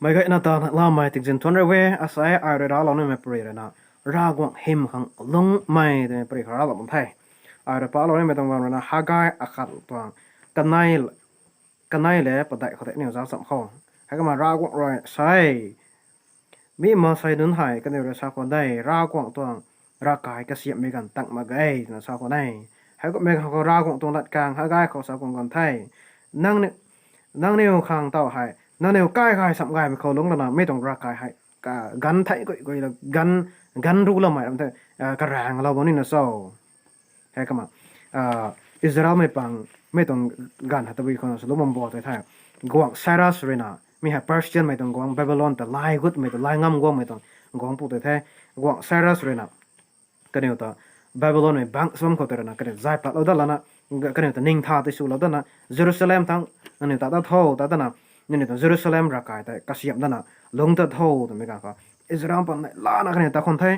mai ga na ta la mai tik jin thon we asai ai ra lo ne me pri ra na ra gwang him khang long mai de pri khara lo thai ai ra pa lo ne me tong na ha gai a khat to kanai le pa dai kho te ne za sam kho ha ga ma ra gwang roi sai mi ma sai dun hai ka ne ra sa ko dai ra gwang to ra kai ka siam me gan tak ma gai na sa ko nai ha ga me kho ra gwang to lat kang ha gai kho sa ko gan thai nang ne nang ne khang tao hai nang ne kai kai sam gai me kho lung na me tong ra kai hai ka gan thai ko la gan ru la mai am te ka rang la bo ni na so hai ka ma Israel me tong gan ha ta bi khon so lo mom bo ta thai gwang saras rena mi ha Persian me tong gwang Babylon ta lai gut me ta lai ngam gwang me tong gwang pu ta thai gwang saras rena ka ne ta Babylon me bang som ko ta na ka zai pa lo da la na ka ne ta ning tha te su lo da na Jerusalem thang ne ta tho ta na ne ta Jerusalem ra kai ta ka siam da na long ta tho ta me ka ka Israel pa la na ka ne ta khon thai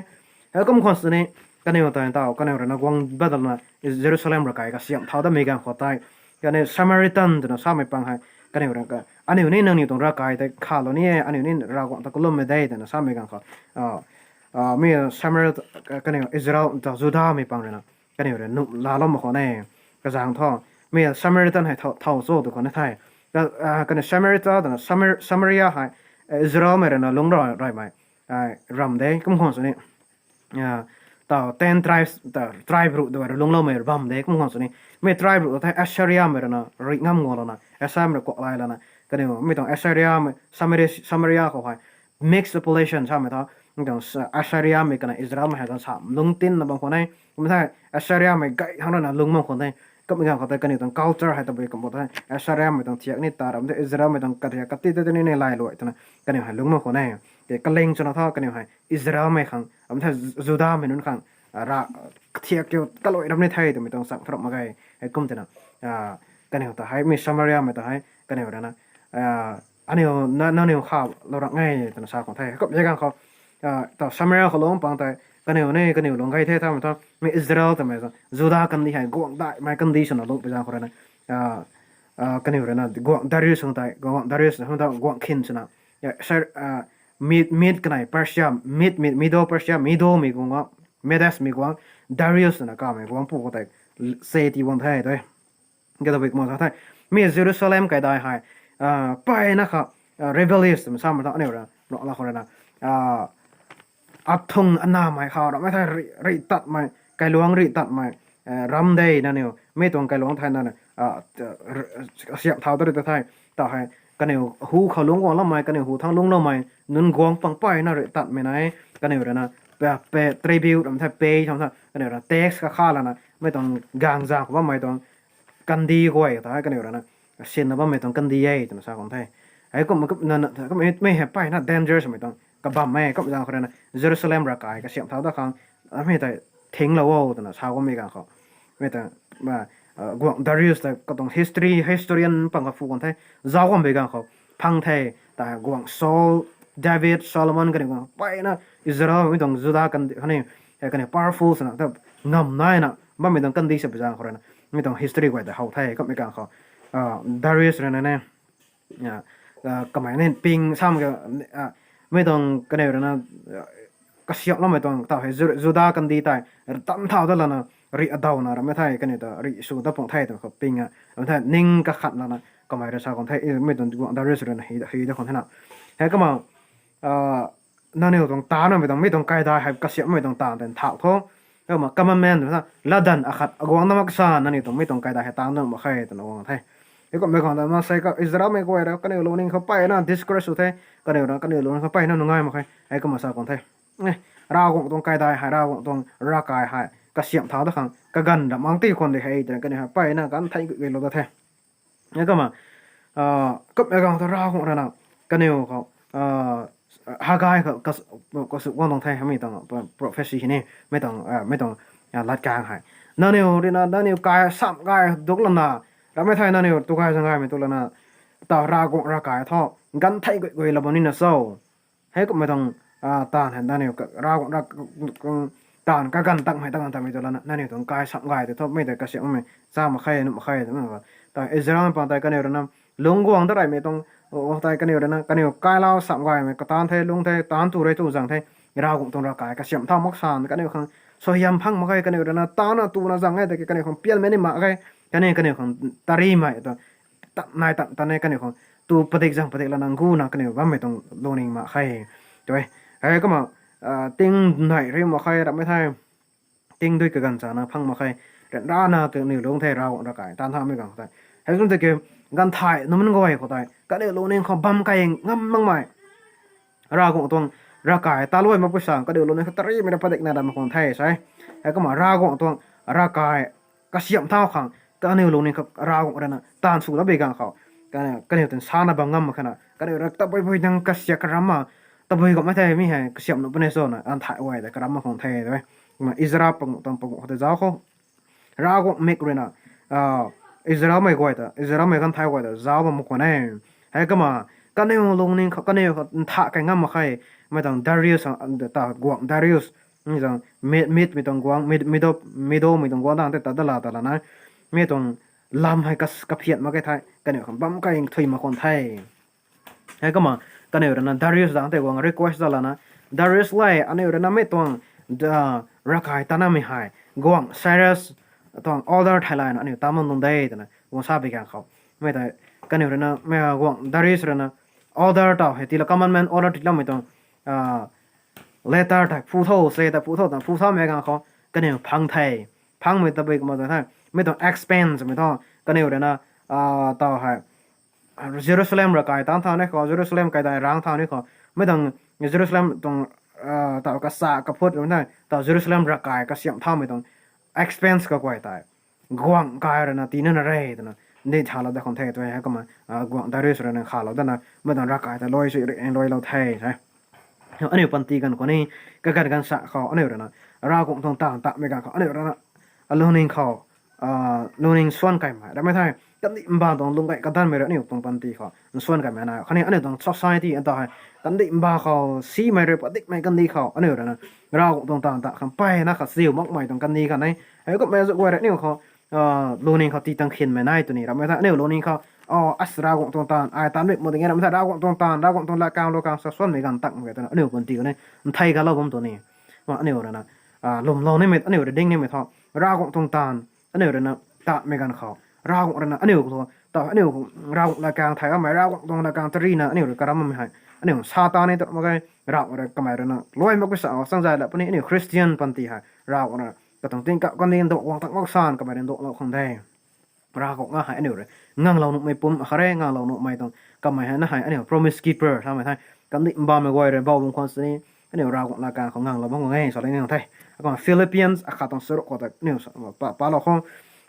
ha kom khon su ne ka ne ta ta ka ne ra na gwang badal na Jerusalem ra kai ka siam tha da me ka kho tai ka ne Samaritan na sa me pang hai ka ne ra ka ani ne nang ni tong ra kai ta kha lo ni ani ne ra gwang ta ko lo me dai ta na sa me ka kho mi Samarit ka ne Israel ta Juda me pang na ka ne ra nu la lo ma kho ne ka jang tho mi Samaritan hai thau so to ko ne thai ka ne Samarita da Samaria hai Israel me na long rai mai ram de kum khon so ne tao 10 tribes ta tribe ru do long lo me ram de kum khon so ne me tribe ru ta Assyria me na ri ngam ngol na asam re ko lai la na ka ne me tong Assyria me Samaria ko hai mixed population sa me ta ngam Assyria me kana Israel me ha ga sam lung tin na bang ko nai me ta Assyria me gai hang na lung mong ko naiก็มีการเขาแต่กันนี่ต้อง culture ให้ตัวเองก็หมดเลยอิสราเอลไม่ต้องเทียบนี่ตาเราไม่อิสราเอลไม่ต้องกัดเทียบกัดที่ตัวนี้ในลายลอยตัวนั้นกันนี่ให้ลุงมาคนไหนเดี๋ยวก็เล็งจนท่ากันนี่ให้อิสราเอลไม่ขังผมถ้าจูดาไม่นุ่นขังระเทียบเกี่ยวตลอดเราในไทยตัวไม่ต้องสั่งพร้อมมาไงให้กุ้มตัวนั้นกันนี่แต่ให้มีซามารียไม่ต้องให้กันนี่ว่านะอันนี้นั่นนี่ข่าวเรารักง่ายตัวนั้นสาวของไทยก็ไม่ใช่การเขาต่อซามารียเขาลงปังแต่กันนี่กันนี่ลงไกลเท่ามันท่ามีอิสราเอลแต่ไม่ใช่จูดากันนี่ให้กวางได้ไม่กันดีสนลงไปจางคนนั้นกันนี่ว่านะกวางดาริอุสของไทยกวางดาริอุสของไทยกวางคินสนะมีดกันไหนเปอร์เซียมีโดเปอร์เซียมีโดมีกวางเมดัสมีกวางดาริอุสนะก็มีกวางผู้คนไทยเซตีวันไทยด้วยก็ต้องไปมองไทยมีเยรูซาเล็มก็ได้ให้ไปนะครับเรเบลลิสมันสามารถเนี่ยนะเราคนนั้นอัดทงอันน่าไม่เขาเราไม่ใช่ริตัดไม่ไกลหลวงริตัดไม่รำได้นั่นเนี่ยไม่ตรงไกลหลวงไทยนั่นเสียบเท้าตัวเดียวไทยต่อให้กันเนี่ยหูเขาหลวงกวางละไม่กันเนี่ยหูทั้งหลวงละไม่นุ่นกวางปังไปน่าริตัดไม่ไหนกันเนี่ยนะแบบเปย์ทริบิวต์ไม่ใช่เปย์ทำซะกันเนี่ยเท็กซ์ก็ข้าแล้วนะไม่ต้องกางจากว่าไม่ต้องกันดีกว่าแต่ให้กันเนี่ยนะเช่นว่าไม่ต้องกันดีเย่ตัวภาษาของไทยไอ้ก็มันก็นั่นก็ไม่เห็นไปนะ dangerous ไม่ต้องกับบัมแม่ก็อย่างคนนั้นเยรูซาเล็มรักไก่ก็เสียบเท้าตะครั้งไม่แต่ทิ้งแล้วว่าแต่นะชาวก็ไม่กันเขาไม่แต่มากวางดาริอุสแต่ก็ต้อง historian ปังกับฟูกันไทยชาวก็ไม่กันเขาพังไทยแต่กวางโซลเดวิดโซโลมอนกันกวางไปนะอิสราเอลไม่ต้องจุดากันเขาเนี่ยกันเนี่ย powerful นะแต่งำน้อยนะมันไม่ต้องกันดีสับจางคนนั้นไม่ต้อง history กว่าแต่เขาไทยก็ไม่กันเขาดาริอุสเนี่ยนะก็หมายเนี่ยปิงซ้ำกับไม่ต้องกันเลยนะก็เสียบแล้วไม่ต้องต่อให้จูดากันดีตายตั้มเท่าตลอดนะริอดาวนะเราไม่ไทยกันเนี่ยแต่ริสูดาปงไทยแต่เขาปิงอ่ะเราไทยนิ่งก็ขัดแล้วนะก็หมายถึงชาวคนไทยไม่ต้องดาริสเลยนะฮีดคนไทยนะเฮ้ก็มานั่นเนี่ยต้องตาเนี่ยไม่ต้องไกลได้ให้ก็เสียบไม่ต้องตาแต่เท่าเขาก็มากัมมันแมนนะละดันอาขัดกวางน้ำมักซานั่นเนี่ยต้องไม่ต้องไกลได้ให้ตาเนี่ยมาใครแต่ละวงไทยก็ไม่ก่อนแต่มาใส่ก็อิสราเอลไม่กลัวแล้วก็เนี่ยโลนึงเขาไปนะดิสคริสต์สุดท้ายก็เนี่ยนะก็เนี่ยโลนึงเขาไปนั่นง่ายมากเลยไอ้ก็มาสาคนไทยเนี่ยเราคงต้องไกลได้ให้เราคงต้องรักกายให้ก็เสียมเท้าตะขังก็กันดับบางทีคนที่ให้แต่ก็เนี่ยไปนะกันไทยก็เลยโลตัวแท้เนี่ยก็มาก็ไม่ก่อนแต่เราคงนะก็เนี่ยเขาหากายก็สุดว่าต้องไทยไม่ต้อง profession นี่ไม่ต้องรัดกลางให้นั่นเนี่ยดีนะนั่นเนี่ยกายซ้ำกายดุกลันนะเราไม่ไทยนั่นเนี่ยตัวกายสังกายไม่ตัวละนะต่อรากายท่อกันไทยก็เลยบนนี้นะโซ่ให้ก็ไม่ต้องตานเห็นนั่นเนี่ยรากตานก็กันตั้งให้ตั้งทำไม่ตัวละนะนั่นเนี่ยตัวกายสังกายแต่ท่อไม่แต่กระเสียงไม่สร้างมาใครนุ่มใครแต่ไม่ก็แต่อิสราเอลปังแต่กันเนี่ยนะลุงกวางเท่าไรไม่ต้อง ô tai cái này cái lao sạm ngoài mà cái tan thế lung thế tan tu đấy tu rằng thế ra cũng tung ra cái xiêm thao móc sàn cái này không so hiam phăng mà cái này là tan là tu là rằng cái này không pian mấy này mà cái này không tari mà tận này tận này cái này không tu bật là năng gu na cái này vẫn mấy tung loaning mà cái rồi cái mà tiếng này riêng mà cái đã mấy thay tiếng đôi cái gần sana phăng mà cái ra na cái này lung thế ra cũng ra cái tan tham mấy gần tại hay chúng ta kêu gan thải nó mình gọi có tại cái này luôn nên không băm cái ngâm măng mày ra cũng tuông ra cái ta lôi mà bữa sáng cái điều luôn nên tari mình phải định là làm còn thay sai hay có mà ra cũng tuông ra cái xiêm thao khang cái này luôn nên ra cũng ra na tan su nó bị gan khao cái này tên sana băng ngâm mà khana cái này ta bây đang cái xiêm cái rama ta bây cũngไม่thay mi hay cái xiêm nó bên này rồi na ăn thải vậy cái rama còn thay rồi mà Israel bằng họ giáo không ra cũng make rồi na Israel mai gọi ta Israel mai kan thai gọi ta giáo mà một con này hay cái mà cái này luôn nên cái này thả cái ngắm mà khai mà thằng Darius ta guang Darius như rằng mid tông guang mido tông guang đang ta ta là na mid tông làm hay cái phiền mà cái này không bấm cái thủy mà con thai hay cái mà cái này là Darius đang ta guang request là na Darius lại anh ấy là mid tông ra cái ta na mi hai guang Cyrus tong order Thailand anh tamon nong dai tana won sabi kan khaw me ta kan ne na me won Darius rana order ta he ti la commandment order ti la me tong letter ta phu tho se ta phu tho me kan khaw kan ne phang thai phang me ta be ma ta me tong expense me tho kan ne na ta ha Jerusalem ra kai tan tha ne khaw Jerusalem kai dai rang tha ne khaw me tong Jerusalem tong ta ka sa ka phut na ta Jerusalem ra kai ka siam tha me tong expense का कोई ताई गुआंग कायर ना तीन ना रहे ना ने झाला दा कौन थे तो है कमा गुआंग दारेस रने खाला दा ना मैं तो रखा है लॉय से लॉय लो थे है अने पंतीกันคนนี้กันสะเขาअने रनाรากงตงตางตะไม่กันเขาअने रना लोनिंगเขาलोनिंगส่วนไก่มาได้ไม่ใช่กันดิบ้าตรงลุงไก่กันด้านไม่ได้นี่ตรงปันตีเขาส่วนไก่มานะคนนี้अनेตรง society อันต่อให้กันดิบ้าเขาซีไม่เรียบปฏิไม่กันดีเขาอันนี้นะเราตรงต่างๆคำไปนะเขาซิลมากมายตรงกันดีกันไหนไอ้ก็ไม่รู้ว่าเนี่ยเขาโลนิงเขาตีตังเขียนไม่ได้ตัวนี้เราไม่ได้เนี่ยโลนิงเขาอัสรากงตรงต่างไอ้ตามเด็กหมดอย่างเงี้ยเราไม่ได้รากงตรงต่างรากงตรงละกลางโลกาสัดส่วนไม่กันตั้งเหมือนกันอันนี้คนตีกันเนี่ยไทยกันเราผมตัวนี้ว่าอันนี้นะลมเราเนี่ยไม่อันนี้เด้งเนี่ยไม่ท้อรากงตรงต่างอันนี้นะตะไม่กันเขารากงนะอันนี้ตัวต่ออันนี้รากงละกลางไทยก็ไม่รากงตรงละกลางตรีนะอันนี้กระมันไม่ให้อันนี้ซาตานนี่ตัวมันก็รากอะไรก็ไม่รู้นะรวยมากกว่าสาวสังใจแล้วพวกนี้อันนี้คริสเตียนปันตีฮะรากนะก็ต้องติ้งก็นี่ตัววางตั้งวักซานก็ไม่ได้ตัวเราคงได้รากก็หายอันนี้เลยงังเราหนุ่มไม่ปุ่มอะไรงังเราหนุ่มไม่ต้องก็ไม่ให้นะหายอันนี้ promise keeper ทำไมไทยกันนี่บ้าไม่ไหวเลยบ้าบางคนสิอันนี้รากละการของงังเราบ้างไงสอนอะไรงังไทยแล้วก็ฟิลิปปินส์อาคาต้องสรุปก็แต่เนี่ยป้าเราคง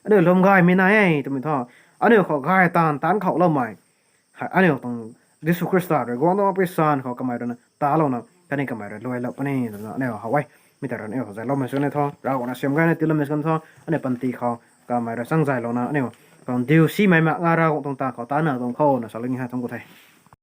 อันนี้ลมกายไม่นายตัวมันท่ออันนี้เขากายตานเขาเราใหม่อันนี้ต้องดิสุคริสต์เลยก็ต้องไปสานเขาก็ไม่รู้นะตาเรานะกันนี่ก็ไม่รู้รวยแล้วปนี่เนี่ยเขาไว้มีแต่เราเนี่ยเขาใจเราไม่สนในท่อเราก็น่าเชื่อมกันในติลไม่สนท่ออันนี้ปันตีเขาก็ไม่รู้สังใจเรานะเนี่ยตอนดิวซีไม่มากงานเราตรงตาเขาตาหน้าตรงเขานะสารนี้ฮะต้องกูไทย